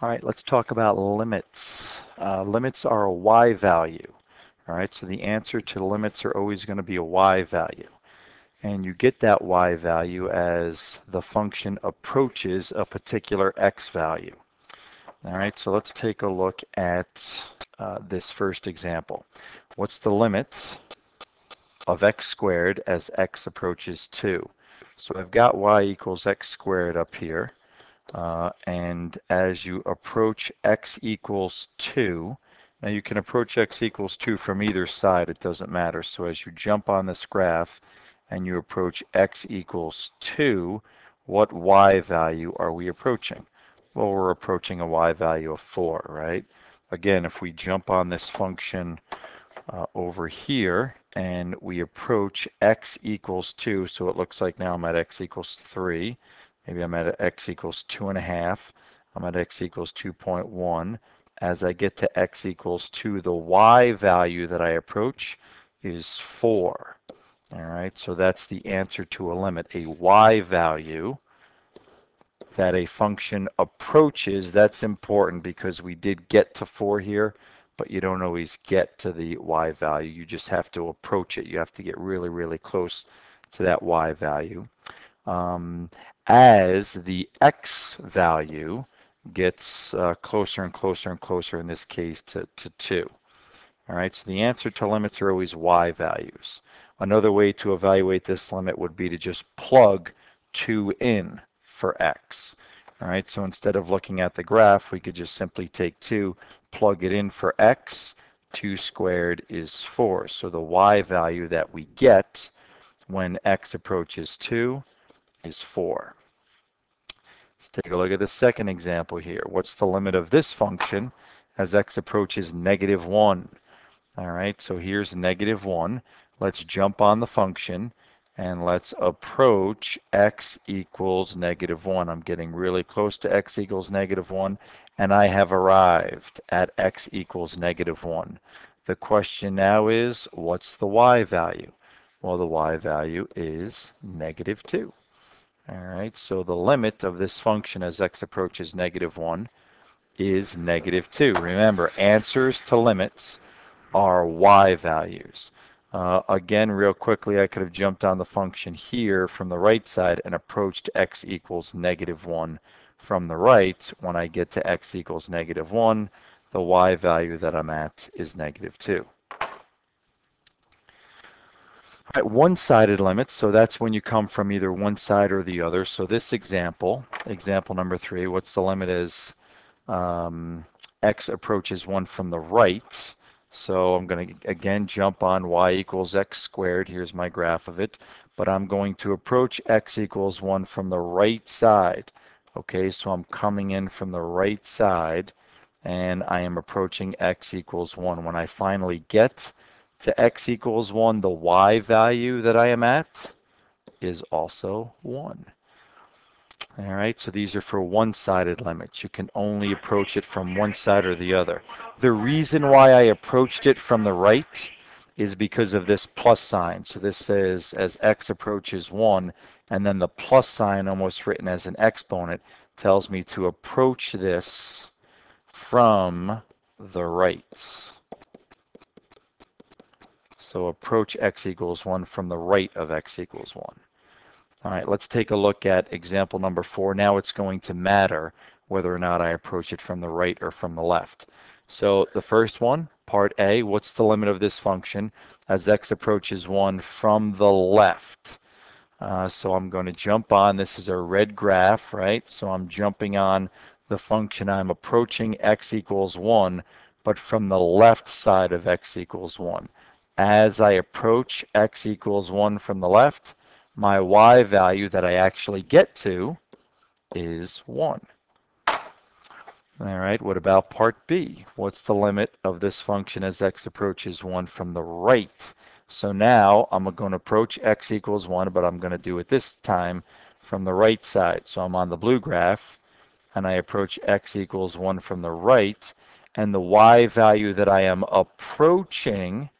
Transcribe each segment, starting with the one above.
All right, let's talk about limits. Limits are a y value. All right, so the answer to limits are always going to be a y value. And you get that y value as the function approaches a particular x value. All right, so let's take a look at this first example. What's the limit of x squared as x approaches 2? So I've got y equals x squared up here. And as you approach x equals 2, now you can approach x equals 2 from either side, it doesn't matter. So as you jump on this graph and you approach x equals 2, what y value are we approaching? Well, we're approaching a y value of 4, right? Again, if we jump on this function over here and we approach x equals 2, so it looks like now I'm at x equals 3. Maybe I'm at x equals 2.5. I'm at x equals 2.1. As I get to x equals 2, the y value that I approach is 4. All right, so that's the answer to a limit. A y value that a function approaches, that's important because we did get to 4 here, but you don't always get to the y value. You just have to approach it. You have to get really, really close to that y value. As the x value gets closer and closer and closer, in this case, to 2. All right, so the answer to limits are always y values. Another way to evaluate this limit would be to just plug 2 in for x. All right, so instead of looking at the graph, we could just simply take 2, plug it in for x. 2 squared is 4. So the y value that we get when x approaches 2 is 4. Let's take a look at the second example here. What's the limit of this function as x approaches -1? All right, so here's -1. Let's jump on the function and let's approach x equals -1. I'm getting really close to x equals -1, and I have arrived at x equals -1. The question now is, what's the y value? Well, the y value is -2. All right, so the limit of this function as x approaches -1 is -2. Remember, answers to limits are y values. Again, real quickly, I could have jumped on the function here from the right side and approached x equals -1 from the right. When I get to x equals -1, the y value that I'm at is -2. All right, one-sided limits, so that's when you come from either one side or the other. So this example number 3, what's the limit as x approaches 1 from the right? So I'm going to, again, jump on y equals x squared. Here's my graph of it. But I'm going to approach x equals 1 from the right side. Okay, so I'm coming in from the right side, and I am approaching x equals 1. When I finally get to x equals 1, the y value that I am at is also 1. All right, so these are for one-sided limits. You can only approach it from one side or the other. The reason why I approached it from the right is because of this plus sign. So this says as x approaches 1, and then the plus sign, almost written as an exponent, tells me to approach this from the right. So approach x equals 1 from the right of x equals 1. All right, let's take a look at example number 4. Now it's going to matter whether or not I approach it from the right or from the left. So the first one, part A, what's the limit of this function as x approaches 1 from the left? So I'm going to jump on, this is a red graph, right? So I'm jumping on the function, I'm approaching x equals 1, but from the left side of x equals 1. As I approach x equals 1 from the left, my y value that I actually get to is 1. All right, what about part B? What's the limit of this function as x approaches 1 from the right? So now I'm going to approach x equals 1, but I'm going to do it this time from the right side. So I'm on the blue graph, and I approach x equals 1 from the right, and the y value that I am approaching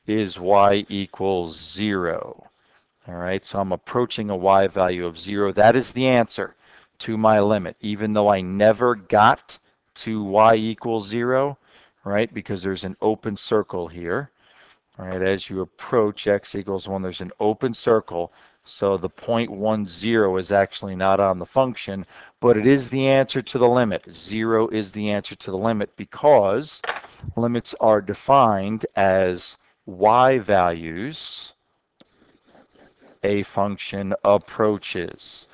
is y equals 0. All right, so I'm approaching a y value of 0. That is the answer to my limit. Even though I never got to y equals 0, right? Because there's an open circle here. All right, as you approach x equals 1, there's an open circle. So the 0.10 is actually not on the function, but it is the answer to the limit. 0 is the answer to the limit because limits are defined as y values a function approaches.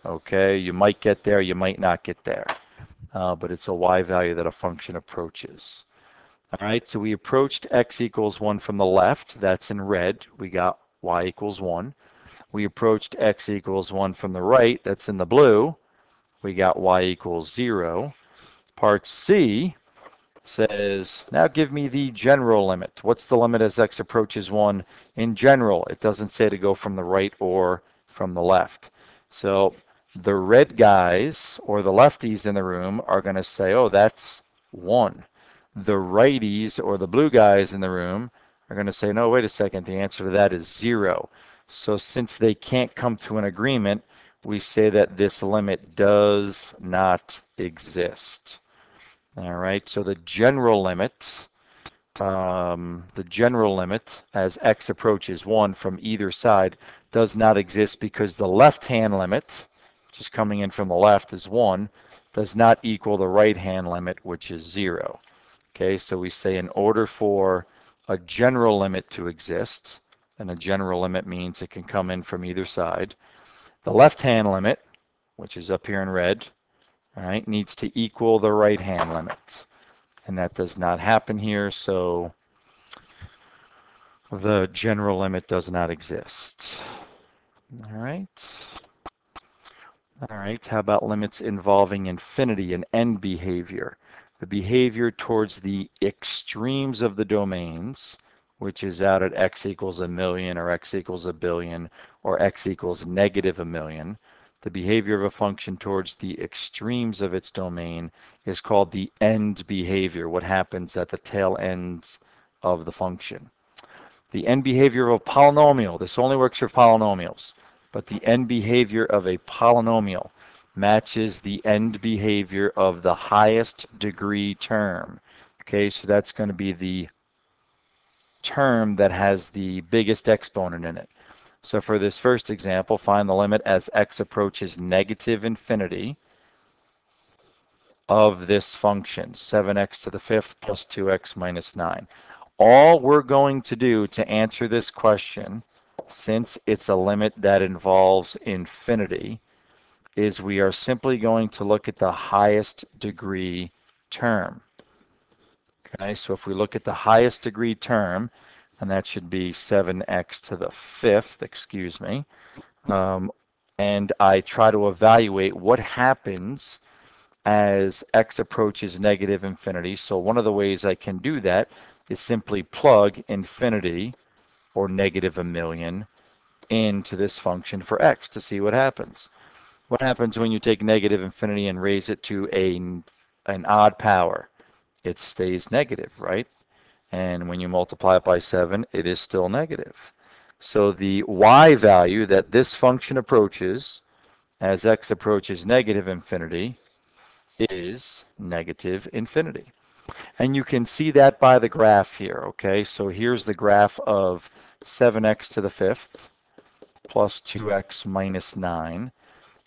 Okay, you might get there, you might not get there, but it's a y value that a function approaches. All right, so we approached x equals 1 from the left. That's in red. We got y equals 1. We approached x equals 1 from the right. That's in the blue. We got y equals 0. Part C says, now give me the general limit. What's the limit as x approaches 1 in general? It doesn't say to go from the right or from the left. So the red guys or the lefties in the room are going to say, oh, that's 1. The righties or the blue guys in the room are going to say, no, wait a second, the answer to that is 0. So since they can't come to an agreement, we say that this limit does not exist. All right, so the general limit as x approaches 1 from either side does not exist because the left-hand limit, which is coming in from the left, is 1, does not equal the right-hand limit, which is 0. Okay, so we say in order for a general limit to exist, and a general limit means it can come in from either side, the left-hand limit, which is up here in red, all right, needs to equal the right-hand limit. And that does not happen here, so the general limit does not exist. All right. All right, how about limits involving infinity and end behavior? The behavior towards the extremes of the domains, which is out at x equals 1,000,000 or x equals 1,000,000,000 or x equals negative 1,000,000. The behavior of a function towards the extremes of its domain is called the end behavior, what happens at the tail ends of the function. The end behavior of a polynomial, this only works for polynomials, but the end behavior of a polynomial matches the end behavior of the highest degree term. Okay, so that's going to be the term that has the biggest exponent in it. So for this first example, find the limit as x approaches negative infinity of this function, 7x to the 5th plus 2x minus 9. All we're going to do to answer this question, since it's a limit that involves infinity, is we are simply going to look at the highest degree term. Okay, so if we look at the highest degree term, and that should be 7x to the 5th, excuse me, and I try to evaluate what happens as x approaches negative infinity. So one of the ways I can do that is simply plug infinity, or negative 1,000,000, into this function for x to see what happens. What happens when you take negative infinity and raise it to an odd power? It stays negative, right? And when you multiply it by 7, it is still negative. So the y value that this function approaches as x approaches negative infinity is negative infinity. And you can see that by the graph here, okay? So here's the graph of 7x to the 5th plus 2x minus 9.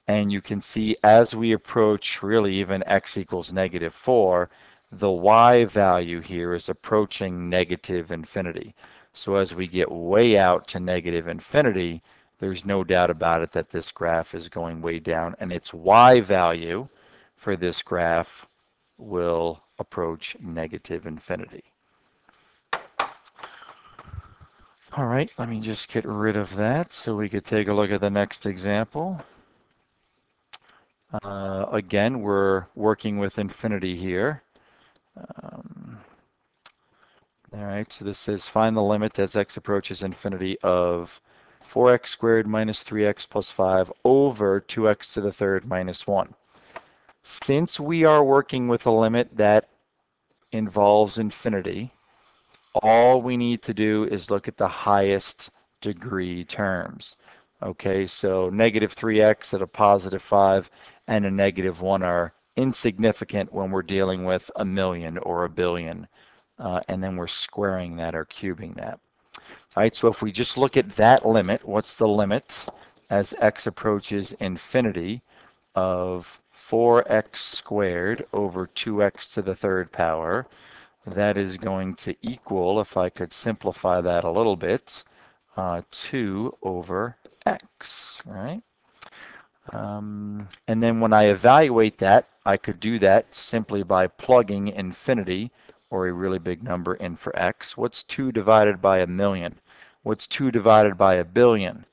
And you can see as we approach really even x equals negative 4, the y value here is approaching negative infinity. So as we get way out to negative infinity, there's no doubt about it that this graph is going way down, and its y value for this graph will approach negative infinity. All right, let me just get rid of that so we could take a look at the next example. Again, we're working with infinity here. All right, so this says find the limit as x approaches infinity of 4x squared minus 3x plus 5 over 2x to the 3rd minus 1. Since we are working with a limit that involves infinity, all we need to do is look at the highest degree terms. Okay, so negative 3x at a positive 5 and a negative 1 are insignificant when we're dealing with a million or a billion, and then we're squaring that or cubing that. All right, so if we just look at that limit, what's the limit as x approaches infinity of 4x squared over 2x to the third power? That is going to equal, if I could simplify that a little bit, 2 over x, right? And then when I evaluate that, I could do that simply by plugging infinity, or a really big number, in for x. What's 2 divided by a million? What's 2 divided by a billion?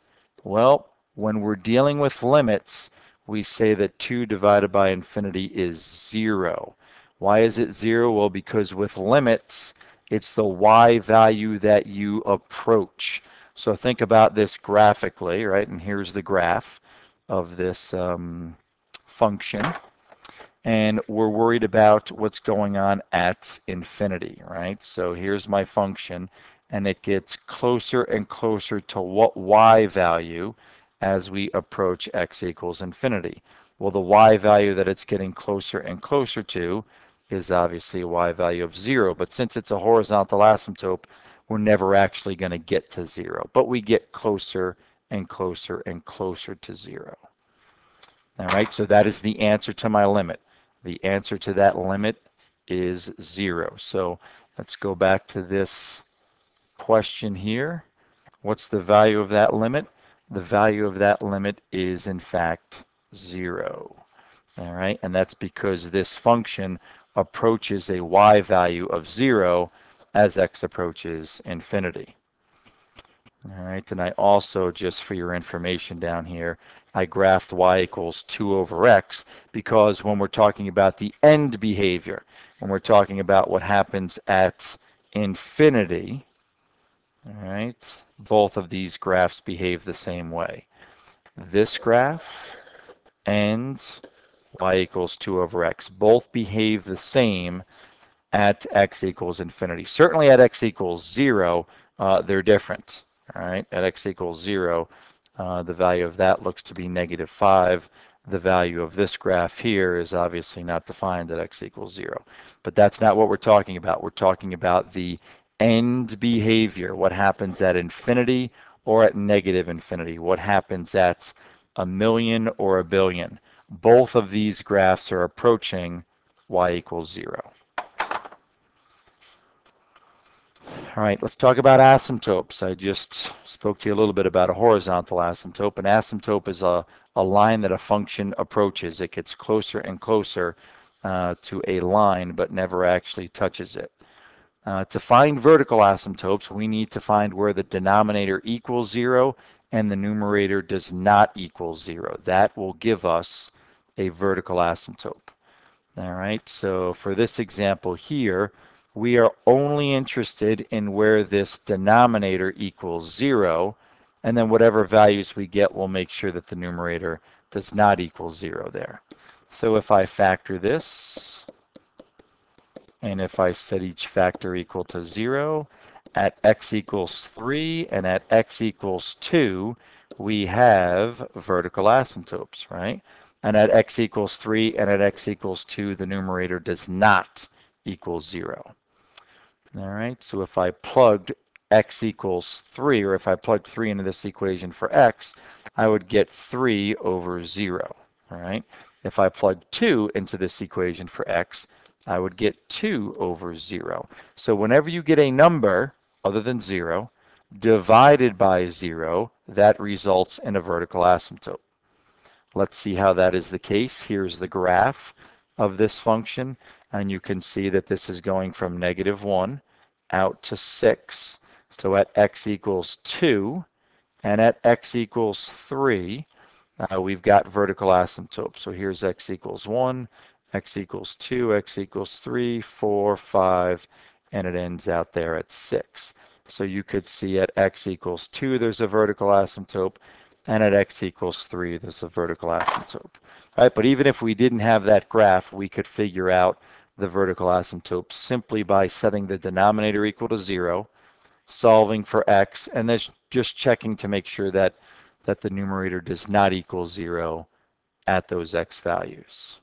Well, when we're dealing with limits, we say that 2 divided by infinity is 0. Why is it 0? Well, because with limits, it's the y value that you approach. So think about this graphically, right? And here's the graph of this function. And we're worried about what's going on at infinity, right? So here's my function, and it gets closer and closer to what y value as we approach x equals infinity. Well, the y value that it's getting closer and closer to is obviously a y value of 0. But since it's a horizontal asymptote, we're never actually going to get to 0. But we get closer and closer and closer to 0. All right, so that is the answer to my limit. The answer to that limit is 0. So let's go back to this question here. What's the value of that limit? The value of that limit is, in fact, 0. All right, and that's because this function approaches a y value of 0 as x approaches infinity. All right, and I also, just for your information down here, I graphed y equals 2 over x because when we're talking about the end behavior, when we're talking about what happens at infinity, all right, both of these graphs behave the same way. This graph and y equals 2 over x both behave the same at x equals infinity. Certainly at x equals 0, they're different. All right, at x equals 0, the value of that looks to be -5. The value of this graph here is obviously not defined at x equals 0. But that's not what we're talking about. We're talking about the end behavior, what happens at infinity or at negative infinity, what happens at a million or a billion. Both of these graphs are approaching y equals 0. All right, let's talk about asymptotes. I just spoke to you a little bit about a horizontal asymptote. An asymptote is a line that a function approaches. It gets closer and closer to a line, but never actually touches it. To find vertical asymptotes, we need to find where the denominator equals 0 and the numerator does not equal 0. That will give us a vertical asymptote. All right, so for this example here, we are only interested in where this denominator equals 0, and then whatever values we get, we'll make sure that the numerator does not equal 0 there. So if I factor this, and if I set each factor equal to 0, at x equals 3 and at x equals 2, we have vertical asymptotes, right? And at x equals 3 and at x equals 2, the numerator does not equal 0. All right, so if I plugged x equals 3, or if I plugged 3 into this equation for x, I would get 3 over 0. All right, if I plugged 2 into this equation for x, I would get 2 over 0. So whenever you get a number other than 0 divided by 0, that results in a vertical asymptote. Let's see how that is the case. Here's the graph of this function, and you can see that this is going from -1 out to 6. So at x equals 2 and at x equals 3, we've got vertical asymptote. So here's x equals 1, x equals 2, x equals 3, 4, 5, and it ends out there at 6. So you could see at x equals 2, there's a vertical asymptote, and at x equals 3, there's a vertical asymptote. All right, but even if we didn't have that graph, we could figure out the vertical asymptote simply by setting the denominator equal to 0, solving for x, and then just checking to make sure that the numerator does not equal 0 at those x values.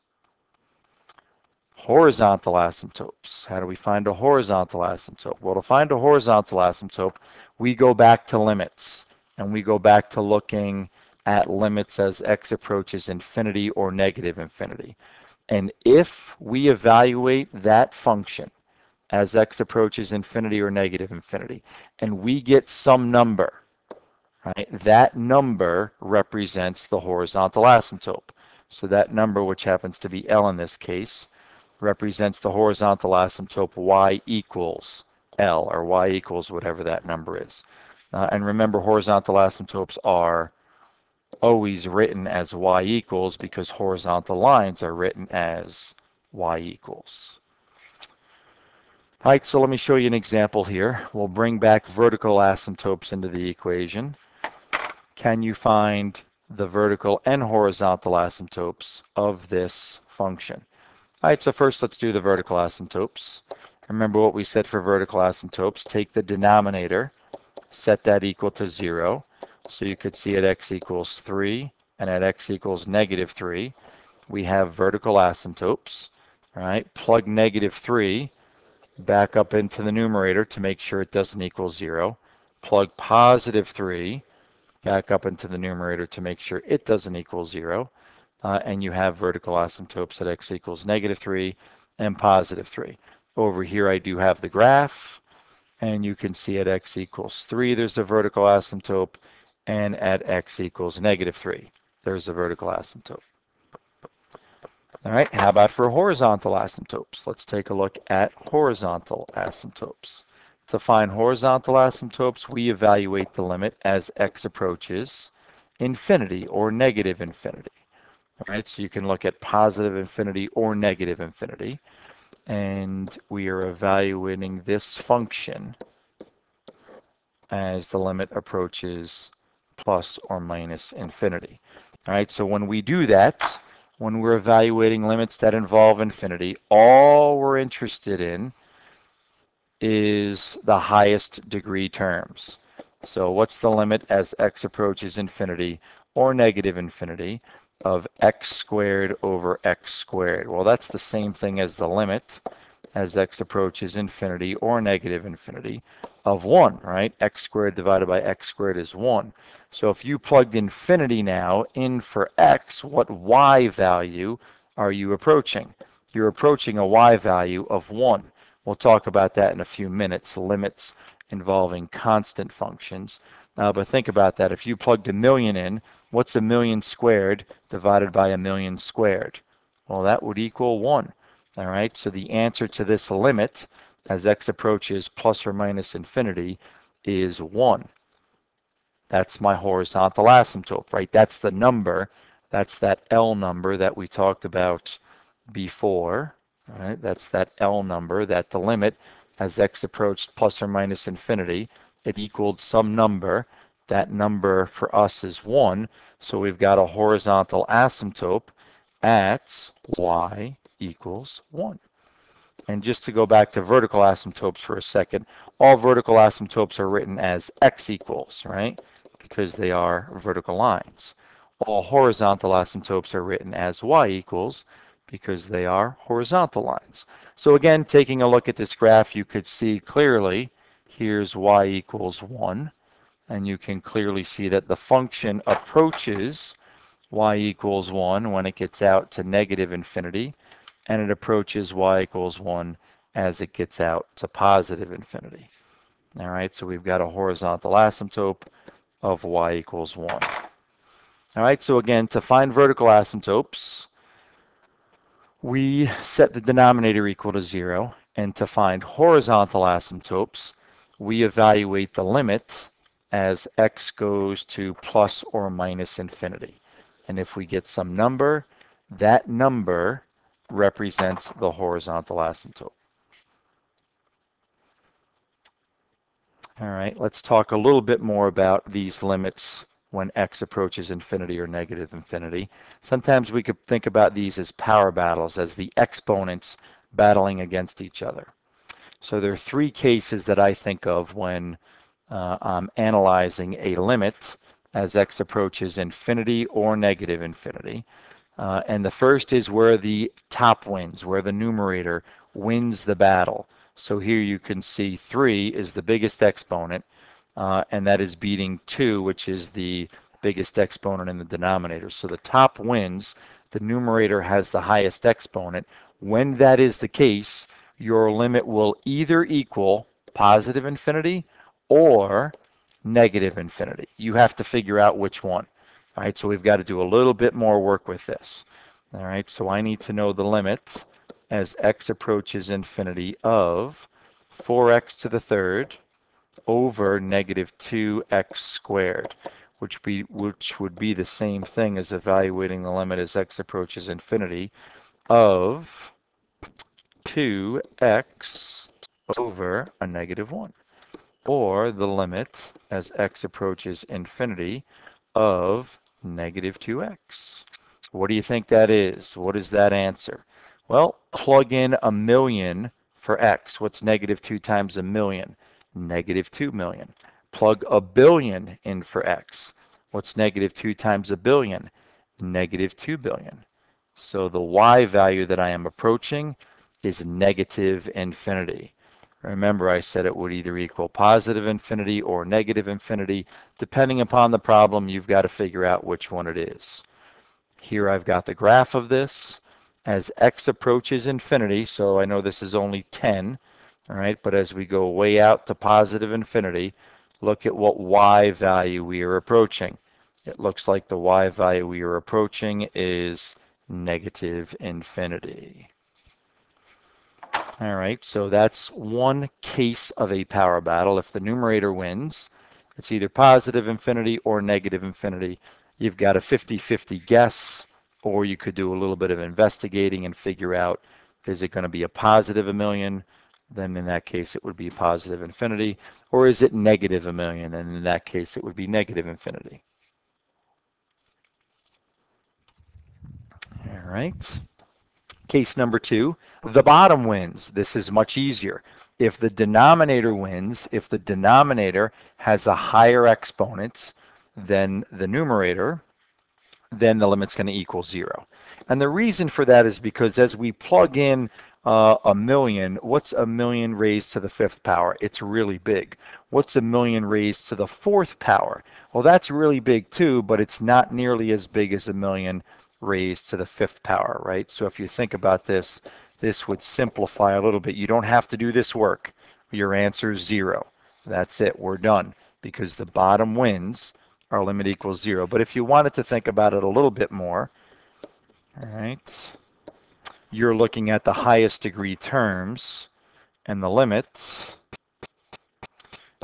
Horizontal asymptotes. How do we find a horizontal asymptote? Well, to find a horizontal asymptote, we go back to limits, and we go back to looking at limits as x approaches infinity or negative infinity. And if we evaluate that function as x approaches infinity or negative infinity, and we get some number, right, that number represents the horizontal asymptote. So that number, which happens to be L in this case, represents the horizontal asymptote y equals L, or y equals whatever that number is. And remember, horizontal asymptotes are always written as y equals because horizontal lines are written as y equals. All right, so let me show you an example here. We'll bring back vertical asymptotes into the equation. Can you find the vertical and horizontal asymptotes of this function? All right, so first let's do the vertical asymptotes. Remember what we said for vertical asymptotes. Take the denominator, set that equal to 0. So you could see at x equals 3 and at x equals negative 3, we have vertical asymptotes. All right, plug negative 3 back up into the numerator to make sure it doesn't equal 0. Plug positive 3 back up into the numerator to make sure it doesn't equal 0. And you have vertical asymptotes at x equals negative 3 and positive 3. Over here I do have the graph, and you can see at x equals 3 there's a vertical asymptote, and at x equals negative 3 there's a vertical asymptote. All right, how about for horizontal asymptotes? Let's take a look at horizontal asymptotes. To find horizontal asymptotes, we evaluate the limit as x approaches infinity or negative infinity. All right, so you can look at positive infinity or negative infinity, and we are evaluating this function as the limit approaches plus or minus infinity. All right, so when we do that, when we're evaluating limits that involve infinity, all we're interested in is the highest degree terms. So what's the limit as x approaches infinity or negative infinity of x squared over x squared? Well, that's the same thing as the limit as x approaches infinity or negative infinity of 1, right? X squared divided by x squared is 1. So if you plugged infinity now in for x, what y value are you approaching? You're approaching a y value of 1. We'll talk about that in a few minutes, limits involving constant functions. But think about that. If you plugged a million in, what's a million squared divided by a million squared? Well, that would equal 1. All right, so the answer to this limit as x approaches plus or minus infinity is 1. That's my horizontal asymptote, right? That's the number. That's that L number that we talked about before. All right, that's that L number, that the limit as x approached plus or minus infinity, it equaled some number. That number for us is 1. So we've got a horizontal asymptote at y equals 1. And just to go back to vertical asymptotes for a second, all vertical asymptotes are written as x equals, right? Because they are vertical lines. All horizontal asymptotes are written as y equals because they are horizontal lines. So again, taking a look at this graph, you could see clearly here's y equals 1. And you can clearly see that the function approaches y equals 1 when it gets out to negative infinity, and it approaches y equals 1 as it gets out to positive infinity. All right, so we've got a horizontal asymptote of y equals 1. All right, so again, to find vertical asymptotes, we set the denominator equal to 0, and to find horizontal asymptotes, we evaluate the limit as x goes to plus or minus infinity. And if we get some number, that number represents the horizontal asymptote. All right, let's talk a little bit more about these limits when x approaches infinity or negative infinity. Sometimes we could think about these as power battles, as the exponents battling against each other. So there are 3 cases that I think of when I'm analyzing a limit as x approaches infinity or negative infinity. And the first is where the top wins, where the numerator wins the battle. So here you can see 3 is the biggest exponent, and that is beating 2, which is the biggest exponent in the denominator. So the top wins, the numerator has the highest exponent. When that is the case, your limit will either equal positive infinity or negative infinity. You have to figure out which one. All right, so we've got to do a little bit more work with this. All right, so I need to know the limit as x approaches infinity of 4x to the third over negative 2x squared, which would be the same thing as evaluating the limit as x approaches infinity of 2x over a negative 1, or the limit as x approaches infinity of negative 2x. What do you think that is? What is that answer? Well, plug in a million for x. What's negative 2 times a million? Negative 2 million. Plug a billion in for x. What's negative 2 times a billion? Negative 2 billion. So the y value that I am approaching is negative infinity. Remember, I said it would either equal positive infinity or negative infinity. Depending upon the problem, you've got to figure out which one it is. Here I've got the graph of this. As x approaches infinity, so I know this is only 10, all right, but as we go way out to positive infinity, look at what y value we are approaching. It looks like the y value we are approaching is negative infinity. All right, so that's one case of a power battle. If the numerator wins, it's either positive infinity or negative infinity. You've got a 50-50 guess, or you could do a little bit of investigating and figure out, is it going to be a positive a million? Then in that case, it would be positive infinity. Or is it negative a million? And in that case, it would be negative infinity. All right. Case number 2, the bottom wins. This is much easier. If the denominator wins, if the denominator has a higher exponent than the numerator, then the limit's going to equal 0. And the reason for that is because as we plug in a million, what's a million raised to the 5th power? It's really big. What's a million raised to the 4th power? Well, that's really big too, but it's not nearly as big as a million raised to the 5th power, right? So if you think about this, this would simplify a little bit. You don't have to do this work. Your answer is 0. That's it. We're done because the bottom wins. Our limit equals 0. But if you wanted to think about it a little bit more, all right, you're looking at the highest degree terms and the limit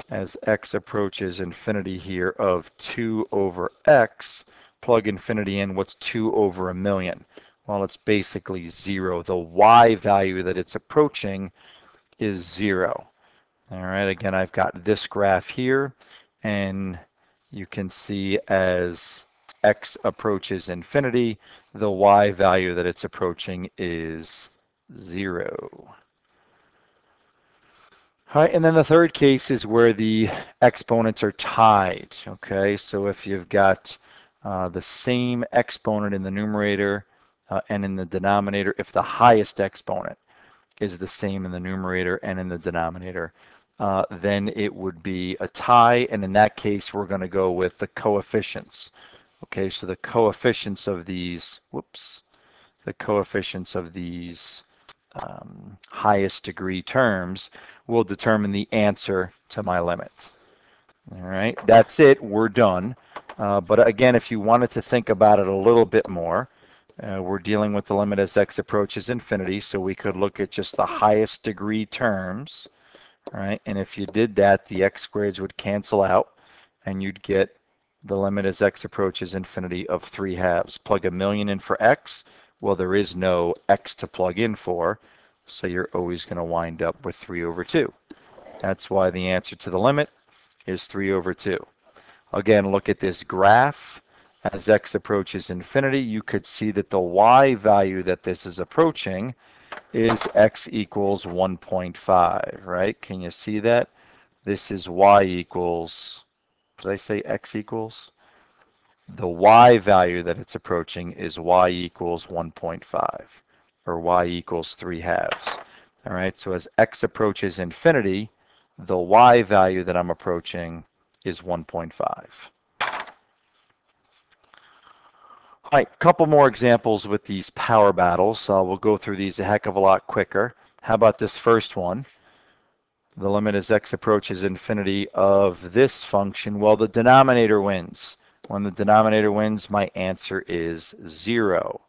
as x approaches infinity here of 2 over x. Plug infinity in, what's 2 over a million? Well, it's basically 0. The y value that it's approaching is 0. All right, again, I've got this graph here, and you can see as x approaches infinity, the y value that it's approaching is 0. All right, and then the third case is where the exponents are tied. Okay, so if you've got the same exponent in the numerator and in the denominator, if the highest exponent is the same in the numerator and in the denominator, then it would be a tie, and in that case, we're going to go with the coefficients. Okay, so the coefficients of these, the coefficients of these highest degree terms will determine the answer to my limit. All right, that's it. We're done. But again, if you wanted to think about it a little bit more, we're dealing with the limit as x approaches infinity, so we could look at just the highest degree terms. All right, and if you did that, the x squareds would cancel out, and you'd get the limit as x approaches infinity of 3/2. Plug a million in for x. Well, there is no x to plug in for, so you're always going to wind up with 3 over 2. That's why the answer to the limit is 3 over 2. Again, look at this graph. As x approaches infinity, you could see that the y value that this is approaching is x equals 1.5, right? Can you see that? This is y equals, did I say x equals? the y value that it's approaching is y equals 1.5, or y equals 3/2. All right, so as x approaches infinity, the y value that I'm approaching is 1.5. All right, a couple more examples with these power battles. We'll go through these a heck of a lot quicker. How about this first one? The limit as x approaches infinity of this function. Well, the denominator wins. When the denominator wins, my answer is 0.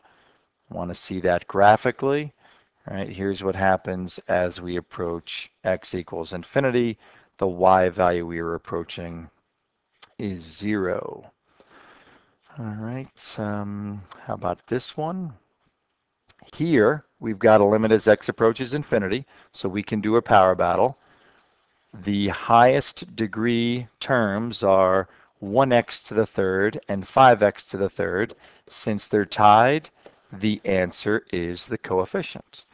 Want to see that graphically? All right, here's what happens as we approach x equals infinity. The y value we are approaching is 0. All right, how about this one? Here, we've got a limit as x approaches infinity, so we can do a power battle. The highest degree terms are 1x to the third and 5x to the third. Since they're tied, the answer is the coefficient.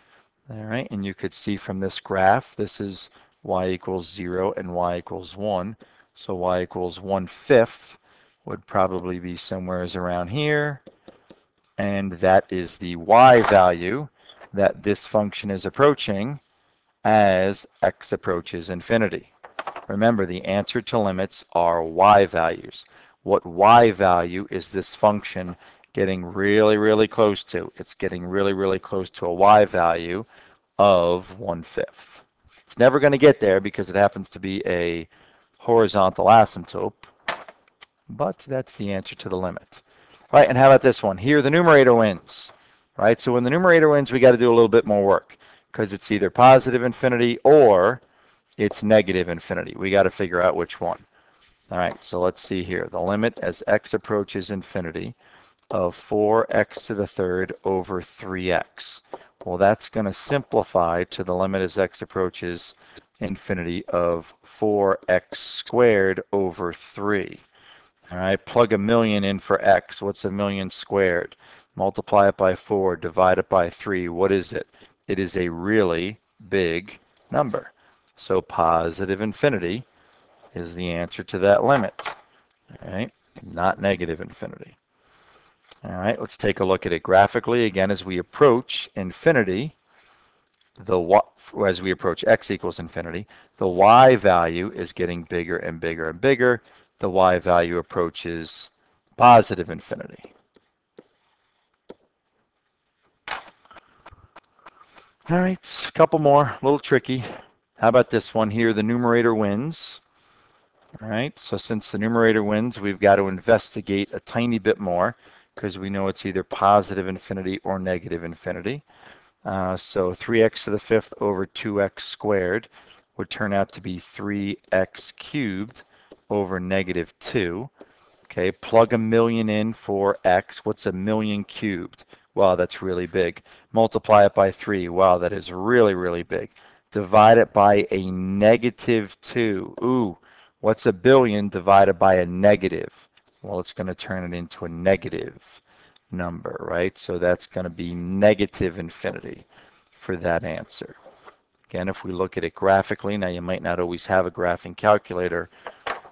All right, and you could see from this graph, this is y equals 0 and y equals 1. So y equals 1/5 would probably be somewhere around here. And that is the y value that this function is approaching as x approaches infinity. Remember, the answer to limits are y values. What y value is this function getting really, really close to? It's getting really, really close to a y value of 1/5. It's never going to get there because it happens to be a horizontal asymptote, but that's the answer to the limit. All right, and how about this one? Here, the numerator wins. Right, so when the numerator wins, we got to do a little bit more work because it's either positive infinity or it's negative infinity. We got to figure out which one. All right, so let's see here. The limit as x approaches infinity of 4x to the third over 3x. Well, that's going to simplify to the limit as x approaches infinity of 4x squared over 3. All right, plug a million in for x. What's a million squared? Multiply it by 4, divide it by 3. What is it? It is a really big number. So positive infinity is the answer to that limit. All right, not negative infinity. All right, let's take a look at it graphically. Again, as we approach infinity, as we approach x equals infinity, the y value is getting bigger and bigger and bigger. The y value approaches positive infinity. All right, a couple more, a little tricky. How about this one here? The numerator wins. All right, so since the numerator wins, we've got to investigate a tiny bit more because we know it's either positive infinity or negative infinity. So 3x to the fifth over 2x squared would turn out to be 3x cubed over negative 2. Okay, plug a million in for x. What's a million cubed? Wow, that's really big. Multiply it by 3. Wow, that is really, really big. Divide it by a negative 2. Ooh, what's a billion divided by a negative? Well, it's going to turn it into a negative number, right? So that's going to be negative infinity for that answer. Again, if we look at it graphically, now you might not always have a graphing calculator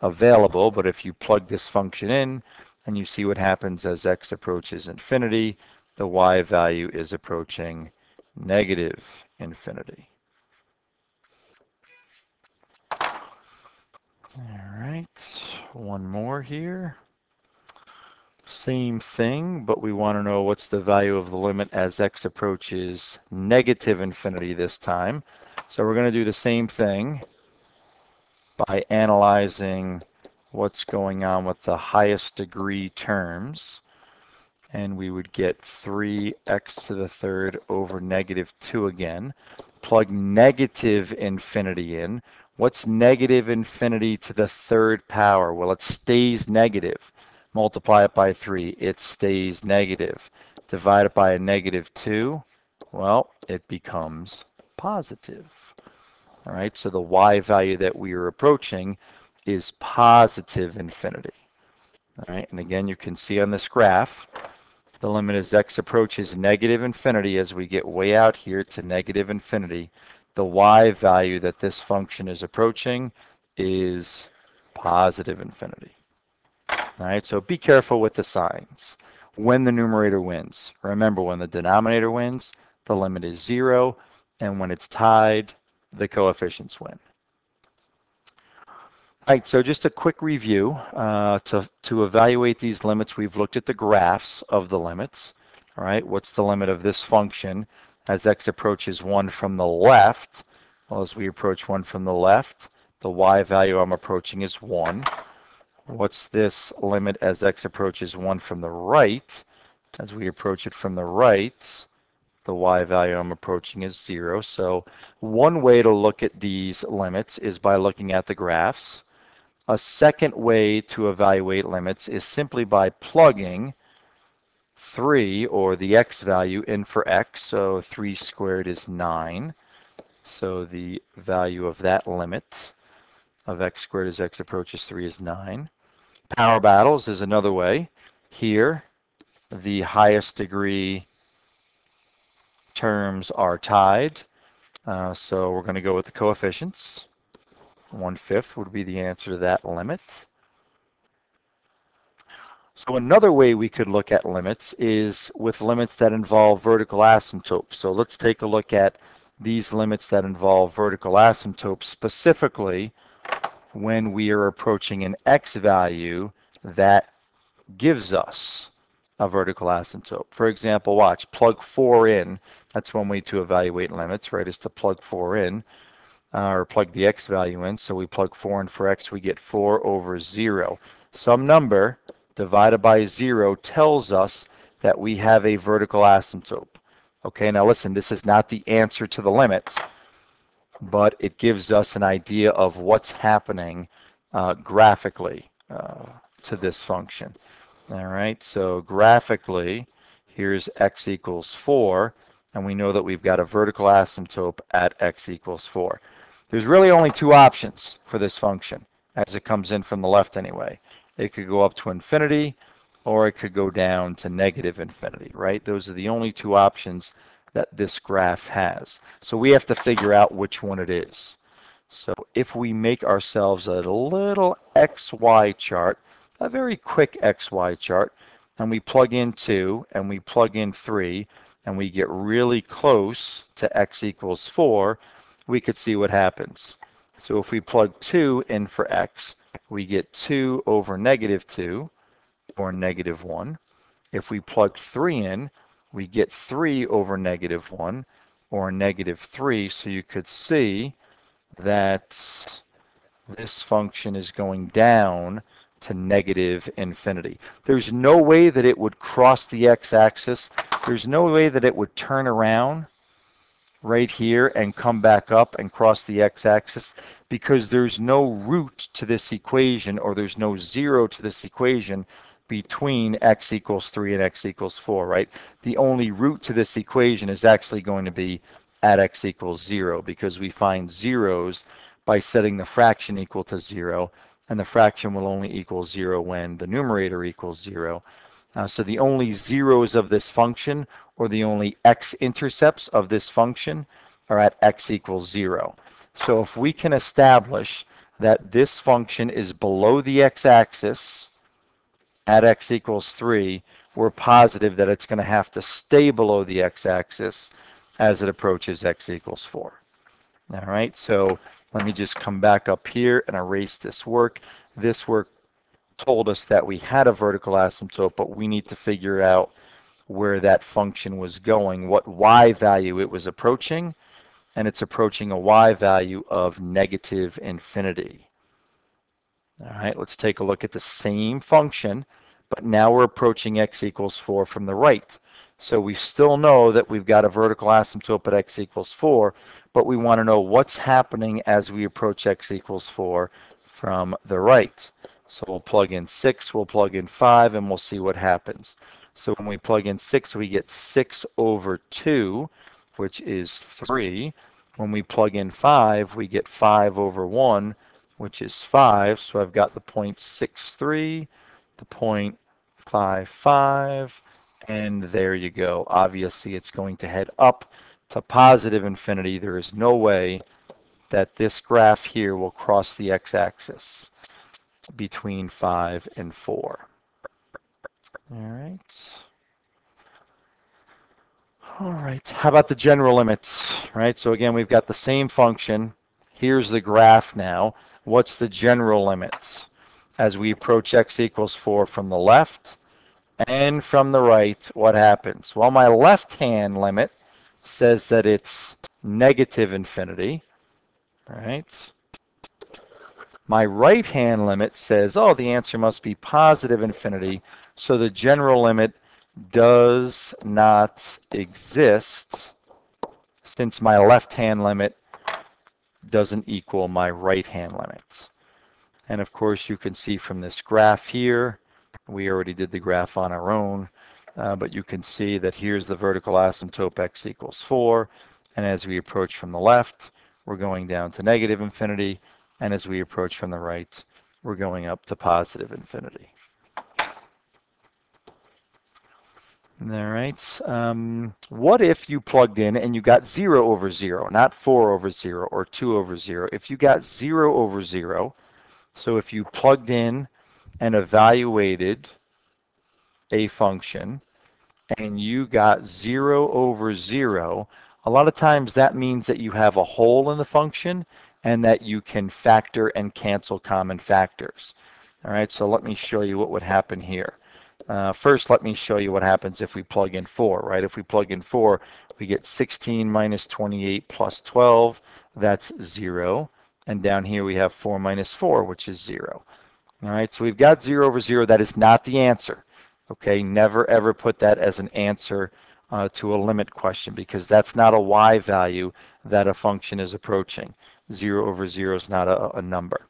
available, but if you plug this function in and you see what happens as x approaches infinity, the y value is approaching negative infinity. All right, one more here. Same thing, but we want to know what's the value of the limit as x approaches negative infinity this time. So we're going to do the same thing by analyzing what's going on with the highest degree terms. And we would get 3x to the third over negative 2 again. Plug negative infinity in. What's negative infinity to the third power? Well, it stays negative. Multiply it by 3. It stays negative. Divide it by a negative 2. Well, it becomes positive. All right, so the y value that we are approaching is positive infinity. All right, and again, you can see on this graph, the limit as x approaches negative infinity as we get way out here to negative infinity. The y value that this function is approaching is positive infinity. All right, so be careful with the signs. When the numerator wins, remember when the denominator wins, the limit is 0, and when it's tied, the coefficients win. All right, so just a quick review. To evaluate these limits, we've looked at the graphs of the limits. All right, what's the limit of this function as x approaches 1 from the left? Well, as we approach 1 from the left, the y value I'm approaching is 1. What's this limit as x approaches 1 from the right? As we approach it from the right, the y value I'm approaching is 0. So one way to look at these limits is by looking at the graphs. A second way to evaluate limits is simply by plugging 3, or the x value, in for x. So 3 squared is 9. So the value of that limit of x squared as x approaches 3 is 9. Power battles is another way. Here, the highest degree terms are tied. So we're going to go with the coefficients. 1/5 would be the answer to that limit. So another way we could look at limits is with limits that involve vertical asymptotes. So let's take a look at these limits that involve vertical asymptotes, specifically when we are approaching an x value that gives us a vertical asymptote. For example, watch, plug 4 in. That's one way to evaluate limits, right, is to plug 4 in, or plug the x value in. So we plug 4 in for x, we get 4 over 0. Some number divided by 0 tells us that we have a vertical asymptote. Okay, now listen, this is not the answer to the limit, but it gives us an idea of what's happening graphically to this function. All right, so graphically, here's x equals 4, and we know that we've got a vertical asymptote at x equals 4. There's really only two options for this function, as it comes in from the left anyway. It could go up to infinity, or it could go down to negative infinity, right? Those are the only two options that this graph has. So we have to figure out which one it is. So if we make ourselves a little XY chart, a very quick XY chart, and we plug in 2 and we plug in 3, and we get really close to x equals 4, we could see what happens. So if we plug 2 in for x, we get 2 over negative 2, or negative 1. If we plug 3 in, we get 3 over negative 1, or negative 3. So you could see that this function is going down to negative infinity. There's no way that it would cross the x-axis. There's no way that it would turn around right here and come back up and cross the x-axis, because there's no root to this equation, or there's no 0 to this equation between x equals 3 and x equals 4, right? The only root to this equation is actually going to be at x equals 0, because we find zeros by setting the fraction equal to 0, and the fraction will only equal 0 when the numerator equals 0. So the only zeros of this function, or the only x-intercepts of this function, are at x equals 0. So if we can establish that this function is below the x-axis at x equals 3, we're positive that it's going to have to stay below the x-axis as it approaches x equals 4. All right, so let me just come back up here and erase this work. This work told us that we had a vertical asymptote, but we need to figure out where that function was going, what y value it was approaching, and it's approaching a y value of negative infinity. All right, let's take a look at the same function, but now we're approaching x equals 4 from the right. So we still know that we've got a vertical asymptote at x equals 4, but we want to know what's happening as we approach x equals 4 from the right. So we'll plug in 6, we'll plug in 5, and we'll see what happens. So when we plug in 6, we get 6 over 2, which is 3. When we plug in 5, we get 5 over 1, which is 5. So I've got the 0.63, the 0.55, and there you go. Obviously, it's going to head up to positive infinity. There is no way that this graph here will cross the x-axis. between 5 and 4. All right. All right, how about the general limits, right? So again, we've got the same function. Here's the graph now. What's the general limits? As we approach x equals 4 from the left and from the right, what happens? Well, my left-hand limit says that it's negative infinity, right? My right-hand limit says, oh, the answer must be positive infinity, so the general limit does not exist since my left-hand limit doesn't equal my right-hand limit. And of course, you can see from this graph here, we already did the graph on our own, but you can see that here's the vertical asymptote x equals 4, and as we approach from the left, we're going down to negative infinity, and as we approach from the right, we're going up to positive infinity. All right. What if you plugged in and you got 0 over 0, not 4 over 0 or 2 over 0? If you got 0 over 0, so if you plugged in and evaluated a function and you got 0 over 0, a lot of times that means that you have a hole in the function and that you can factor and cancel common factors. All right, so let me show you what would happen here. First, let me show you what happens if we plug in 4, right? If we plug in 4, we get 16 minus 28 plus 12, that's 0. And down here we have 4 minus 4, which is 0. All right, so we've got 0 over 0. That is not the answer. Okay, never ever put that as an answer to a limit question because that's not a y value that a function is approaching. 0 over 0 is not a number.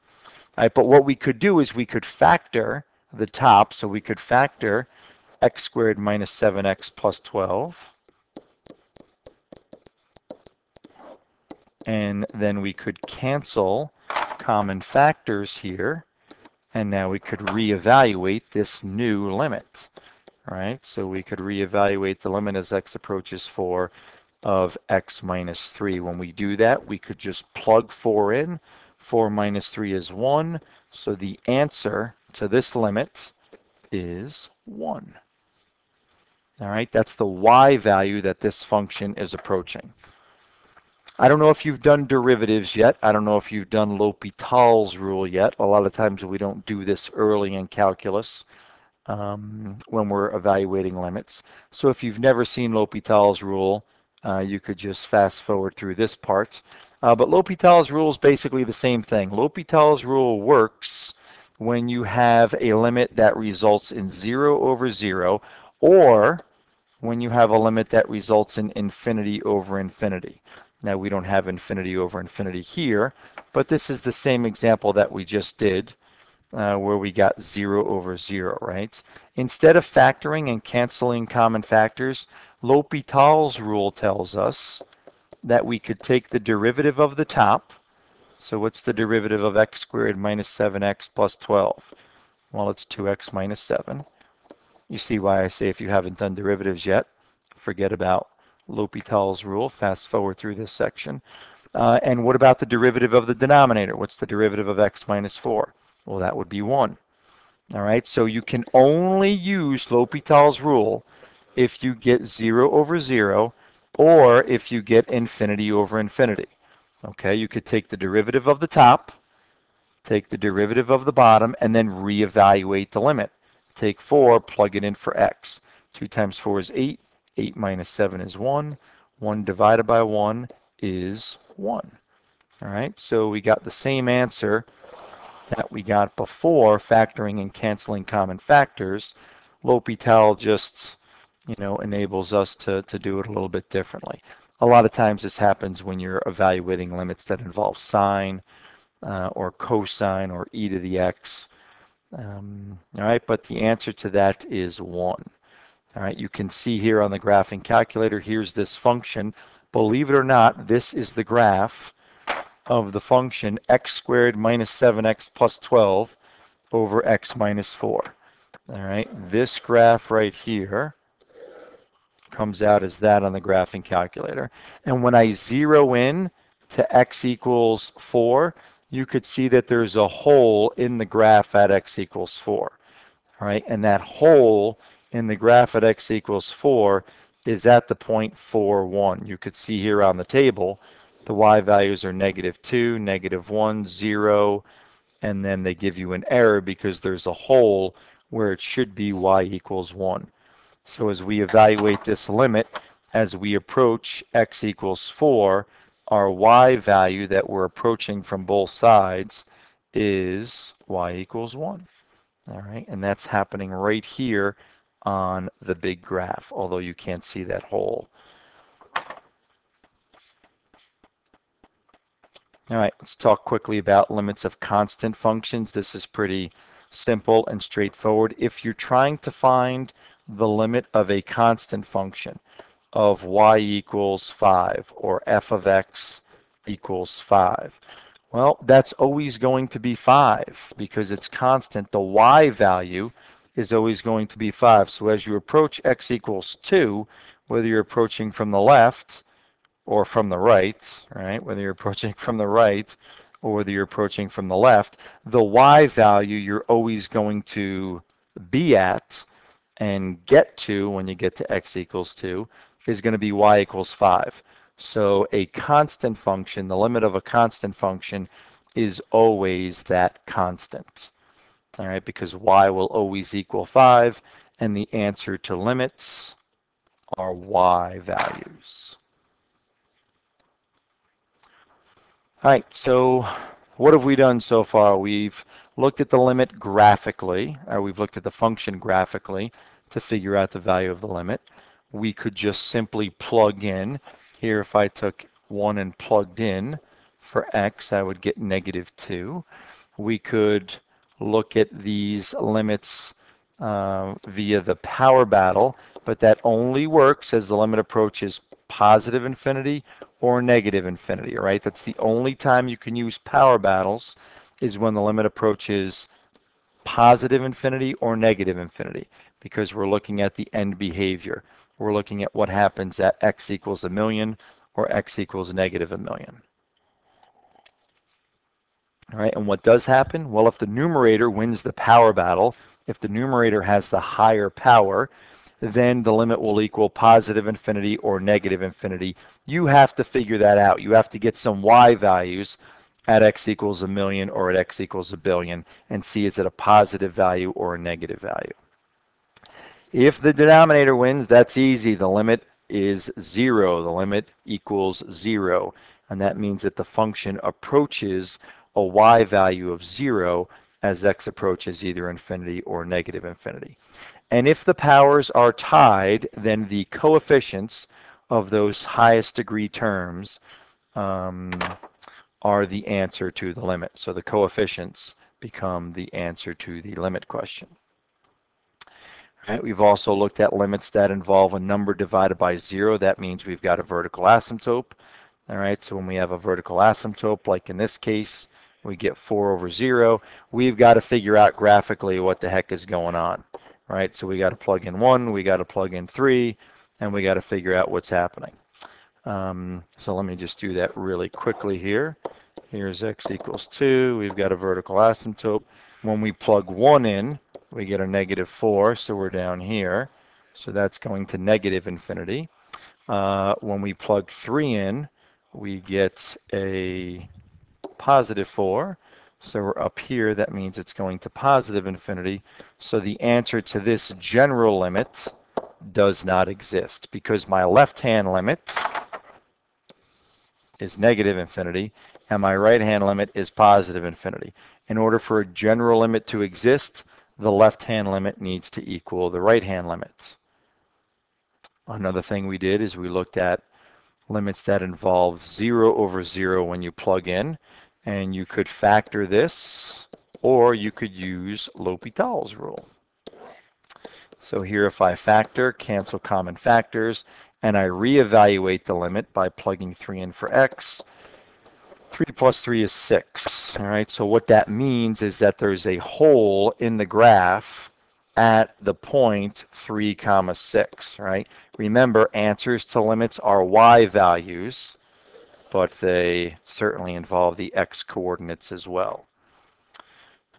All right, but what we could do is we could factor the top, so we could factor x squared minus 7x plus 12. And then we could cancel common factors here. And now we could reevaluate this new limit. Right? So we could reevaluate the limit as x approaches 4 of x minus 3. When we do that, we could just plug 4 in. 4 minus 3 is 1. So the answer to this limit is 1. All right, that's the y value that this function is approaching. I don't know if you've done derivatives yet. I don't know if you've done L'Hopital's rule yet. A lot of times we don't do this early in calculus when we're evaluating limits. So if you've never seen L'Hopital's rule, you could just fast forward through this part. But L'Hopital's rule is basically the same thing. L'Hopital's rule works when you have a limit that results in 0 over 0, or when you have a limit that results in infinity over infinity. Now we don't have infinity over infinity here, but this is the same example that we just did where we got 0 over 0, right? Instead of factoring and canceling common factors, L'Hopital's rule tells us that we could take the derivative of the top. So what's the derivative of x squared minus 7x plus 12? Well, it's 2x minus 7. You see why I say if you haven't done derivatives yet, forget about L'Hopital's rule. Fast forward through this section. And what about the derivative of the denominator? What's the derivative of x minus 4? Well, that would be 1. All right, so you can only use L'Hopital's rule if you get 0 over 0 or if you get infinity over infinity. Okay, you could take the derivative of the top, take the derivative of the bottom, and then reevaluate the limit. Take 4, plug it in for x. 2 times 4 is 8. 8 minus 7 is 1. 1 divided by 1 is 1. All right, so we got the same answer that we got before, factoring and canceling common factors. L'Hopital just, enables us to do it a little bit differently. A lot of times this happens when you're evaluating limits that involve sine or cosine or e to the x. All right, but the answer to that is 1. All right, you can see here on the graphing calculator, here's this function. Believe it or not, this is the graph of the function x squared minus 7x plus 12 over x minus 4. All right, this graph right here comes out as that on the graphing calculator. And when I zero in to x equals 4, you could see that there's a hole in the graph at x equals 4. All right, and that hole in the graph at x equals 4 is at the point 4, 1. You could see here on the table, the y values are -2, -1, 0, and then they give you an error because there's a hole where it should be y equals 1. So as we evaluate this limit, as we approach x equals 4, our y value that we're approaching from both sides is y equals 1. All right, and that's happening right here on the big graph, although you can't see that hole. All right, let's talk quickly about limits of constant functions. This is pretty simple and straightforward. If you're trying to find the limit of a constant function of y equals 5 or f of x equals 5, well, that's always going to be 5 because it's constant. The y value is always going to be 5. So as you approach x equals 2, whether you're approaching from the left or from the right, right? Whether you're approaching from the right or whether you're approaching from the left, the y value you're always going to be at and get to when you get to x equals 2 is going to be y equals 5. So a constant function, the limit of a constant function is always that constant. All right, because y will always equal 5, and the answer to limits are y values. All right, so what have we done so far? We've looked at the limit graphically, or we've looked at the function graphically to figure out the value of the limit. We could just simply plug in. Here, if I took 1 and plugged in for x, I would get -2. We could look at these limits via the power battle, but that only works as the limit approaches positive infinity or negative infinity, all right? That's the only time you can use power battles is when the limit approaches positive infinity or negative infinity, because we're looking at the end behavior. We're looking at what happens at x equals 1,000,000 or x equals -1,000,000. All right, and what does happen? Well, if the numerator wins the power battle, if the numerator has the higher power, then the limit will equal positive infinity or negative infinity. You have to figure that out. You have to get some y values at x equals 1,000,000 or at x equals 1,000,000,000 and see is it a positive value or a negative value. If the denominator wins, that's easy. The limit is 0. The limit equals 0. And that means that the function approaches a y value of 0 as x approaches either infinity or negative infinity. And if the powers are tied, then the coefficients of those highest degree terms are the answer to the limit. So the coefficients become the answer to the limit question. All right, we've also looked at limits that involve a number divided by 0. That means we've got a vertical asymptote. All right, so when we have a vertical asymptote, like in this case, we get 4 over 0. We've got to figure out graphically what the heck is going on. Right, so we got to plug in 1, we got to plug in 3, and we got to figure out what's happening. So let me just do that really quickly here. Here's x equals 2. We've got a vertical asymptote. When we plug 1 in, we get a -4, so we're down here. So that's going to negative infinity. When we plug 3 in, we get a +4. So we're up here. That means it's going to positive infinity. So the answer to this general limit does not exist because my left-hand limit is negative infinity and my right-hand limit is positive infinity. In order for a general limit to exist, the left-hand limit needs to equal the right-hand limit. Another thing we did is we looked at limits that involve 0 over 0 when you plug in. And you could factor this, or you could use L'Hopital's rule. So here if I factor, cancel common factors, and I reevaluate the limit by plugging 3 in for x, 3 plus 3 is 6. All right, so what that means is that there's a hole in the graph at the point 3, 6, right? Remember, answers to limits are y values. but they certainly involve the x coordinates as well.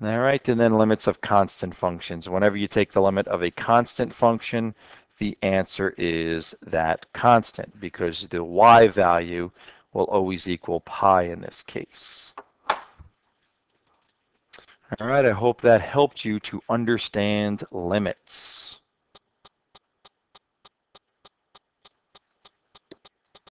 All right, and then limits of constant functions. Whenever you take the limit of a constant function, the answer is that constant, because the y value will always equal pi in this case. All right, I hope that helped you to understand limits.